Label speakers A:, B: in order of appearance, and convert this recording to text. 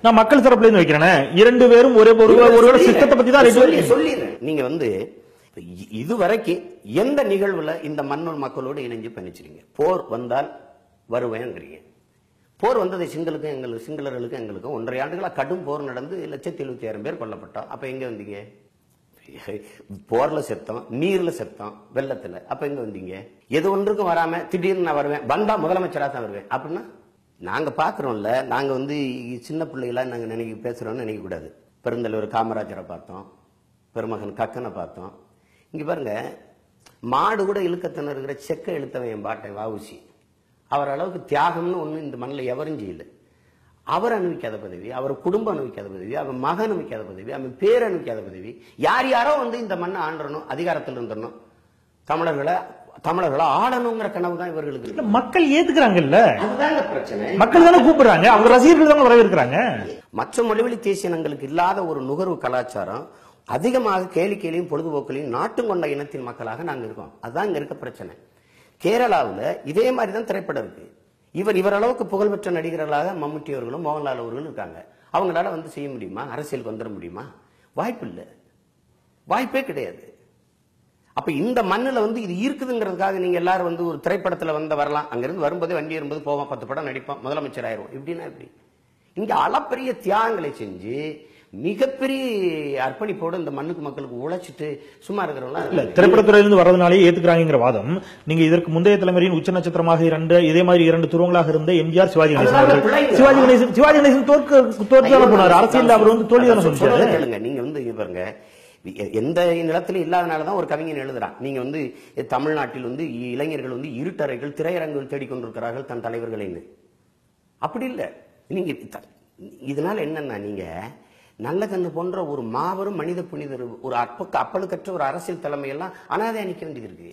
A: நான் மக்கள் தரப்புல இருந்து வைக்கிறேன். இரண்டு பேரும் ஒரே சிஸ்டத்தை பத்தி தான்
B: சொல்லிடுறேன். நீங்க இதுவரைக்கும் எந்த நிகழ்வுல இந்த மன்னூர் மக்களோடு இணைஞ்சு பண்ணிச்சிருங்க? போர் வந்தால் வருவேங்கிறீங்க. போர் வந்தது சிங்களர்களுக்கும் எங்களுக்கும் 1.5 ஆண்டுகளா கடும் போர் நடந்து 1,76,000 பேர் கொல்லப்பட்டோம். அப்ப எங்க வந்தீங்க? போர்ல செத்தோம், நீர்ல செத்தோம், வெள்ளத்துல. அப்ப எங்க வந்தீங்க? எது ஒன்றுக்கும் வராம திடீர்னு நான் வருவேன், வந்தா முதலமைச்சரா தான் வருவேன் அப்படின்னா நாங்க பாக்குறோம்ல. நாங்க சின்ன பிள்ளைகளா நாங்க பேசுறோம்னு நினைக்க கூடாது. பெருந்தலைவர் காமராஜரை பார்த்தோம், பெருமகன் கக்கனை பார்த்தோம். இங்க பாருங்க, மாடு கூட இழுக்கத்தன இருக்கிற செக்க இழுத்தவன் என் பாட்டை வாவுசி. அவர் அளவுக்கு தியாகம்னு ஒண்ணு இந்த மண்ணில் எவரும் செய்யல. அவர் அனுபவிக்காத பதவி, அவர் குடும்பம் அனுபவிக்காத பதவி, அவன் மகன் அனுபவிக்காத பதவி, அவன் பேர் அனுபவிக்காத பதவி. யாரோ இந்த மண்ணை ஆண்டணும், அதிகாரத்தில் இருந்தணும், தமிழர்களை ஆளணுங்கிற கனவு தான் இவர்களுக்கு.
A: மக்கள் ஏத்துக்கிறாங்கல்ல,
B: அதுதாங்க பிரச்சனை.
A: மக்கள் தானே கூப்பிடுறாங்க, அவங்க ரசிகர்கள் தான் வரவேற்கிறாங்க.
B: மற்ற மொழிவழி தேசியனங்களுக்கு இல்லாத ஒரு நுகர்வு கலாச்சாரம், அதிகமாக கேளிக்கையிலையும் பொழுதுபோக்கிலையும் நாட்டும் கொண்ட இனத்தின் மக்களாக நாங்க இருக்கோம். அதுதான் இங்க இருக்க பிரச்சனை. கேரளாவில் இதே மாதிரி தான் திரைப்படம் இருக்கு. இவர் அளவுக்கு புகழ்பெற்ற நடிகர்களாக மம்முட்டி அவர்களும் மோகன்லால் அவர்களும் இருக்காங்க. அவங்களால செய்ய முடியுமா? அரசியலுக்கு வந்துட முடியுமா? வாய்ப்பு இல்லை, வாய்ப்பே கிடையாது. அப்ப இந்த மண்ணுல இது இருக்குதுங்கிறதுக்காக நீங்க எல்லாரும் ஒரு திரைப்படத்துல வரலாம். அங்கிருந்து வரும்போது வண்டி வரும்போது போவோம், 10 படம் நடிப்போம், முதலமைச்சர் ஆயிரும். இப்படின்னா எப்படி? இங்க அளப்பரிய தியாகங்களை செஞ்சு மிகப்பெரிய அர்ப்பணிப்போடு இந்த மண்ணுக்கு மக்களுக்கு உழைச்சிட்டு சும்மா இருக்கிறவங்க
A: திரைப்படத்துறையிலிருந்து வரதுனாலே ஏத்துக்கிறாங்கிற வாதம். நீங்க இதற்கு முந்தைய தலைமுறையின் உச்ச நட்சத்திரமாக இதே மாதிரி 2 துருவங்களாக இருந்த எம்ஜிஆர், சிவாஜி கணேசன். சிவாஜி கணேசன் தோற்று போனார் அரசியல். அவர் தோல்வியான சொல்றாரு.
B: நீங்க பாருங்க, எந்த நிலத்திலும் இல்லாதனாலதான் ஒரு கவிஞன் எழுதுறான். நீங்க தமிழ்நாட்டில் இளைஞர்கள் இருட்டறைகள், திரையரங்குகள் தேடிக்கொண்டிருக்கிறார்கள் தன் தலைவர்களை. அப்படி இல்லை. நீங்க இதனால என்னன்னா, நீங்க நல்லகண்ணு போன்ற ஒரு மாபெரும் மனித புனிதர், ஒரு அப்பழுக்கற்ற ஒரு அரசியல் தலைமையெல்லாம் அனாதையா நிக்க வேண்டியது இருக்கு.